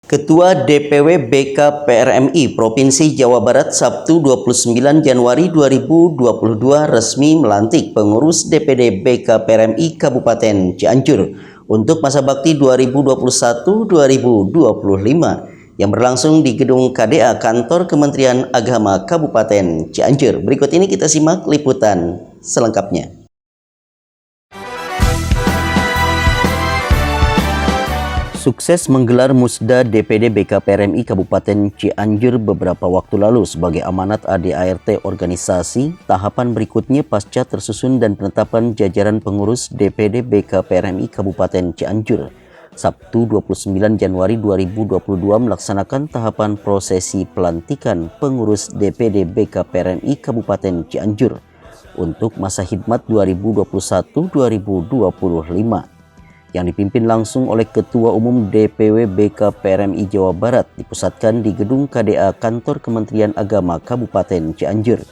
Ketua DPW BK PRMI Provinsi Jawa Barat Sabtu 29 Januari 2022 resmi melantik pengurus DPD BK PRMI Kabupaten Cianjur untuk masa bakti 2021-2025 yang berlangsung di Gedung KDA Kantor Kementerian Agama Kabupaten Cianjur. Berikut ini kita simak liputan selengkapnya. Sukses menggelar Musda DPD BK PRMI Kabupaten Cianjur beberapa waktu lalu sebagai amanat ADART organisasi, tahapan berikutnya pasca tersusun dan penetapan jajaran pengurus DPD BK PRMI Kabupaten Cianjur. Sabtu 29 Januari 2022 melaksanakan tahapan prosesi pelantikan pengurus DPD BK PRMI Kabupaten Cianjur untuk masa khidmat 2021-2025. Yang dipimpin langsung oleh Ketua Umum DPW BK PRMI Jawa Barat dipusatkan di Gedung KDA Kantor Kementerian Agama Kabupaten Cianjur.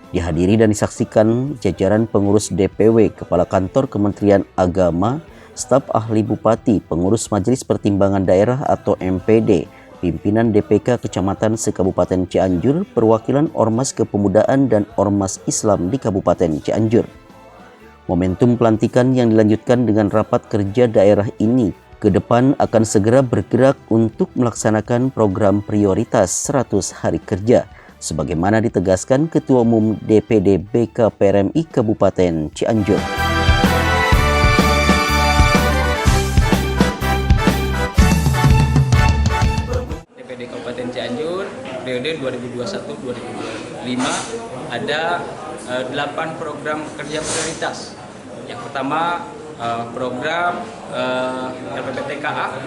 Dihadiri dan disaksikan jajaran pengurus DPW, Kepala Kantor Kementerian Agama, staf ahli Bupati, pengurus Majelis Pertimbangan Daerah atau MPD, pimpinan DPK Kecamatan se-Kabupaten Cianjur, perwakilan Ormas Kepemudaan dan Ormas Islam di Kabupaten Cianjur. Momentum pelantikan yang dilanjutkan dengan rapat kerja daerah ini ke depan akan segera bergerak untuk melaksanakan program prioritas 100 hari kerja sebagaimana ditegaskan Ketua Umum DPD BK PRMI Kabupaten Cianjur. DPD Kabupaten Cianjur periode 2021-2025 ada 8 program kerja prioritas. Yang pertama program LPPTKA.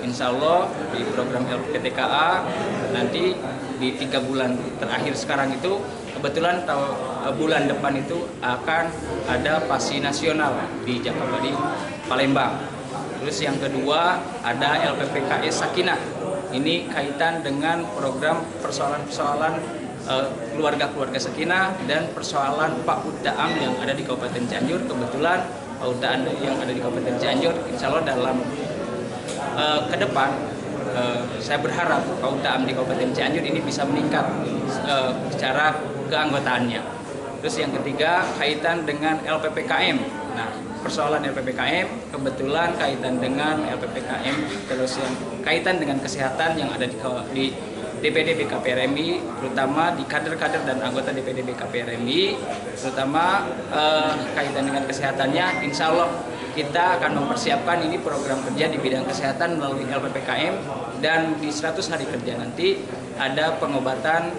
Insya Allah di program LPPTKA nanti di 3 bulan terakhir sekarang itu kebetulan bulan depan itu akan ada PASI nasional di Jakarta di Palembang. Terus yang kedua ada LPPKS Sakinah. Ini kaitan dengan program persoalan-persoalan keluarga-keluarga sakinah dan persoalan Pak Uddaam yang ada di Kabupaten Cianjur. Kebetulan Pak Uddaam yang ada di Kabupaten Cianjur, insya Allah dalam ke depan saya berharap Pak Uddaam di Kabupaten Cianjur ini bisa meningkat secara keanggotaannya. Terus yang ketiga kaitan dengan LPPKM. Nah, persoalan LPPKM kebetulan kaitan dengan LPPKM, terus yang kaitan dengan kesehatan yang ada di DPD BK PRMI, terutama di kader-kader dan anggota DPD BK PRMI, terutama kaitan dengan kesehatannya, insya Allah kita akan mempersiapkan ini program kerja di bidang kesehatan melalui LPPKM, dan di 100 hari kerja nanti ada pengobatan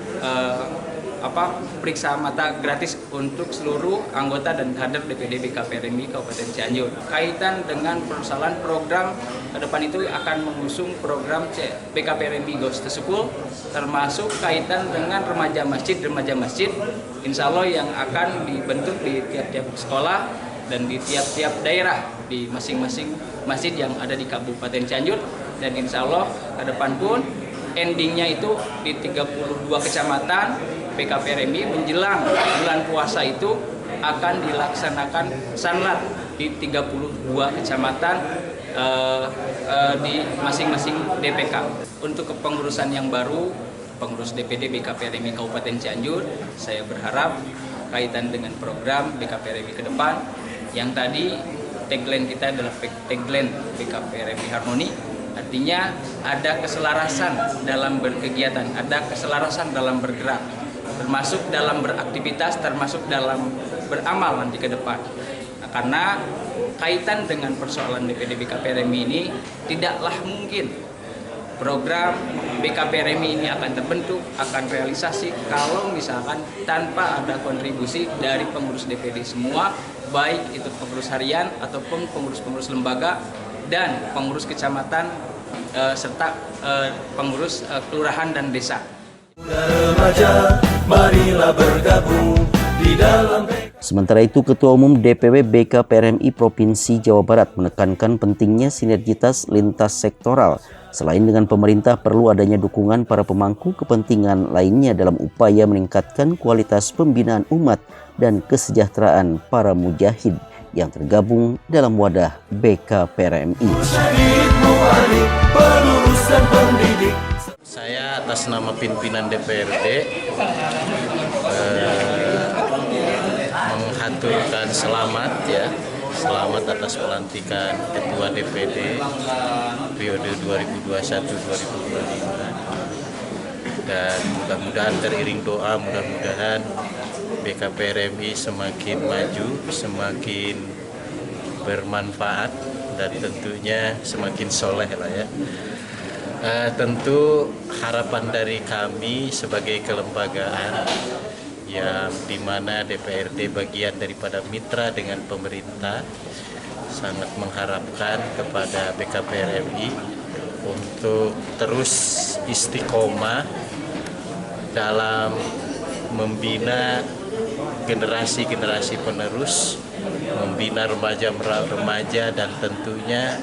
periksa mata gratis untuk seluruh anggota dan kader DPD BK PRMI Kabupaten Cianjur. Kaitan dengan persoalan program ke depan itu akan mengusung program BK PRMI Goes to School, termasuk kaitan dengan remaja masjid, insya Allah yang akan dibentuk di tiap-tiap sekolah dan di tiap-tiap daerah di masing-masing masjid yang ada di Kabupaten Cianjur, dan insya Allah ke depan pun endingnya itu di 32 kecamatan BK PRMI menjelang bulan puasa itu akan dilaksanakan sanlat di 32 kecamatan di masing-masing DPK. Untuk kepengurusan yang baru, pengurus DPD BK PRMI Kabupaten Cianjur, saya berharap kaitan dengan program BK PRMI ke depan, yang tadi tagline kita adalah tagline BK PRMI Harmoni. Artinya ada keselarasan dalam berkegiatan, ada keselarasan dalam bergerak, termasuk dalam beraktivitas, termasuk dalam beramal nanti ke depan. Nah, karena kaitan dengan persoalan DPD BK PRMI ini tidaklah mungkin program BK PRMI ini akan terbentuk, akan realisasi kalau misalkan tanpa ada kontribusi dari pengurus DPD semua, baik itu pengurus harian ataupun pengurus-pengurus lembaga dan pengurus kecamatan serta pengurus kelurahan dan desa. Sementara itu, Ketua Umum DPW BK PRMI Provinsi Jawa Barat menekankan pentingnya sinergitas lintas sektoral. Selain dengan pemerintah, perlu adanya dukungan para pemangku kepentingan lainnya dalam upaya meningkatkan kualitas pembinaan umat dan kesejahteraan para mujahid yang tergabung dalam wadah BK PRMI. Saya atas nama pimpinan DPRD menghaturkan selamat atas pelantikan Ketua DPD periode 2021-2025, dan mudah-mudahan teriring doa, mudah-mudahan BKPRMI semakin maju, semakin bermanfaat, dan tentunya semakin soleh lah ya. Tentu harapan dari kami sebagai kelembagaan yang dimana DPRD bagian daripada mitra dengan pemerintah, sangat mengharapkan kepada BKPRMI untuk terus istiqomah dalam membina generasi-generasi penerus, membina remaja-remaja, dan tentunya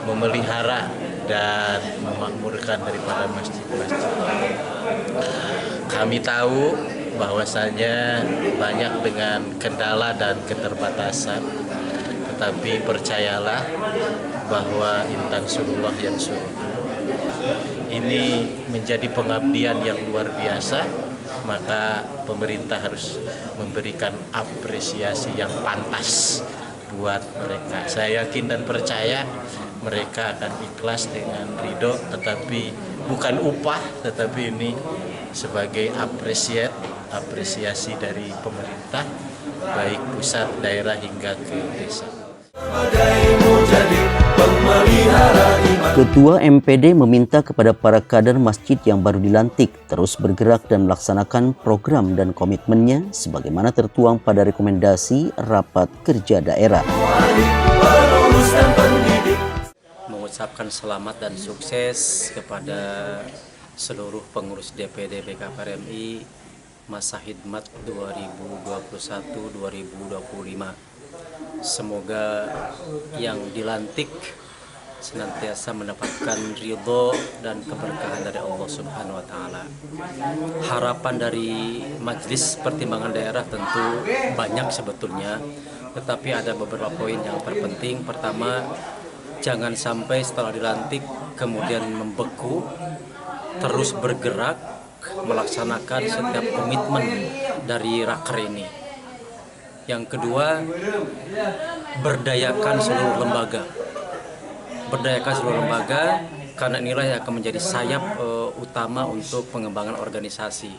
memelihara dan memakmurkan daripada masjid-masjid. Kami tahu bahwasanya banyak dengan kendala dan keterbatasan, tetapi percayalah bahwa intan surullah yang suruh ini menjadi pengabdian yang luar biasa, maka pemerintah harus memberikan apresiasi yang pantas buat mereka. Saya yakin dan percaya mereka akan ikhlas dengan ridho, tetapi bukan upah, tetapi ini sebagai apresiasi dari pemerintah, baik pusat, daerah, hingga ke desa. Ketua MPD meminta kepada para kader masjid yang baru dilantik terus bergerak dan melaksanakan program dan komitmennya sebagaimana tertuang pada rekomendasi rapat kerja daerah. Mengucapkan selamat dan sukses kepada seluruh pengurus DPD BKPRMI masa khidmat 2021-2025. Semoga yang dilantik senantiasa mendapatkan ridho dan keberkahan dari Allah Subhanahu wa Ta'ala. Harapan dari Majelis Pertimbangan Daerah tentu banyak sebetulnya, tetapi ada beberapa poin yang terpenting. Pertama, jangan sampai setelah dilantik kemudian membeku, terus bergerak melaksanakan setiap komitmen dari raker ini. Yang kedua, berdayakan seluruh lembaga. Berdayakan seluruh lembaga, karena inilah yang akan menjadi sayap utama untuk pengembangan organisasi.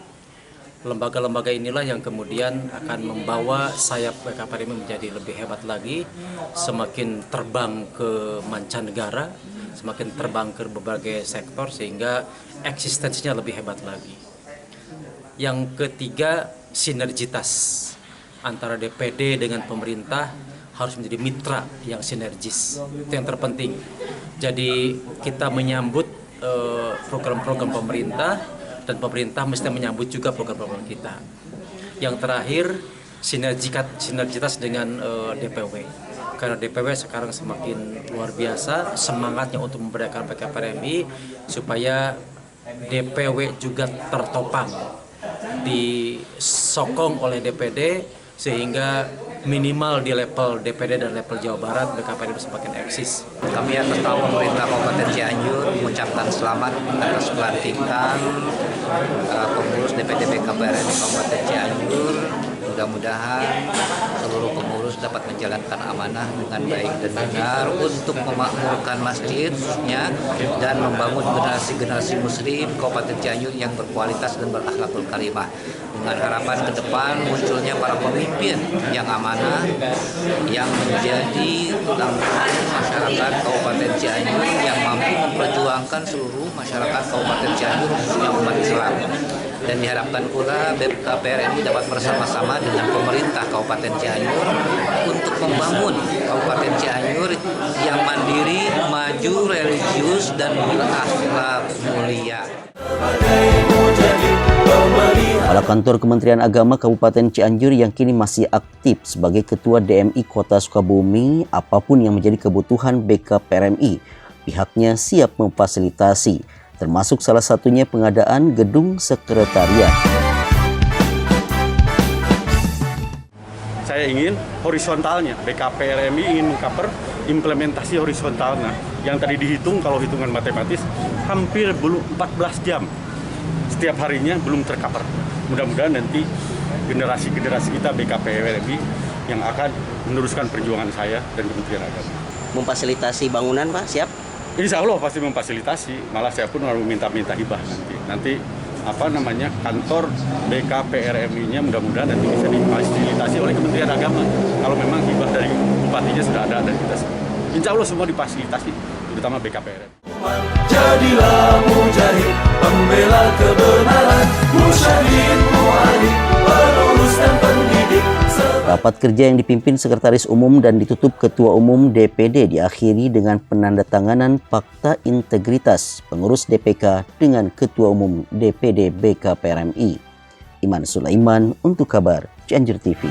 Lembaga-lembaga inilah yang kemudian akan membawa sayap BKPRMI menjadi lebih hebat lagi, semakin terbang ke mancanegara, semakin terbang ke berbagai sektor, sehingga eksistensinya lebih hebat lagi. Yang ketiga, sinergitas antara DPD dengan pemerintah harus menjadi mitra yang sinergis. Itu yang terpenting. Jadi kita menyambut program-program pemerintah, dan pemerintah mesti menyambut juga program-program kita. Yang terakhir, sinergitas dengan DPW. Karena DPW sekarang semakin luar biasa semangatnya untuk memberdayakan BKPRMI supaya DPW juga tertopang, disokong oleh DPD, sehingga minimal di level DPD dan level Jawa Barat BKPRMI semakin eksis. Kami atas nama pemerintah Kabupaten Cianjur mengucapkan selamat atas pelantikan pengurus DPD BKPRMI Kabupaten Cianjur. Mudah-mudahan seluruh pengurus dapat menjalankan amanah dengan baik dan benar untuk memakmurkan masjidnya dan membangun generasi-generasi muslim Kabupaten Cianjur yang berkualitas dan berakhlakul karimah. Dengan harapan ke depan munculnya para pemimpin yang amanah, yang menjadi tulang punggung masyarakat Kabupaten Cianjur, yang mampu memperjuangkan seluruh masyarakat Kabupaten Cianjur khususnya umat Islam. Dan diharapkan pula BKPRMI dapat bersama-sama dengan pemerintah Kabupaten Cianjur untuk membangun Kabupaten Cianjur yang mandiri, maju, religius, dan berakhlak mulia. Kepala Kantor Kementerian Agama Kabupaten Cianjur yang kini masih aktif sebagai Ketua DMI Kota Sukabumi, apapun yang menjadi kebutuhan BKPRMI, pihaknya siap memfasilitasi, termasuk salah satunya pengadaan gedung sekretariat. Saya ingin horizontalnya BKPRMI ingin mengcover implementasi horizontalnya yang tadi dihitung kalau hitungan matematis hampir belum 14 jam setiap harinya belum tercover. Mudah-mudahan nanti generasi kita BKPRMI yang akan meneruskan perjuangan saya dan Kementerian Agama. Memfasilitasi bangunan, Pak, siap? Insya Allah pasti memfasilitasi, malah saya pun harus minta hibah nanti kantor BKPRMI-nya mudah-mudahan nanti bisa difasilitasi oleh Kementerian Agama. Kalau memang hibah dari bupatinya sudah ada dan kita semua. Insya Allah semua difasilitasi, terutama BKPRMI. Jadilah mujahid, pembela kebenaran, musyahid, mu'ahid, penerus dan pendidik. Rapat kerja yang dipimpin Sekretaris Umum dan ditutup Ketua Umum DPD diakhiri dengan penandatanganan Fakta Integritas pengurus DPK dengan Ketua Umum DPD BKPRMI. Iman Sulaiman untuk kabar Cianjur TV.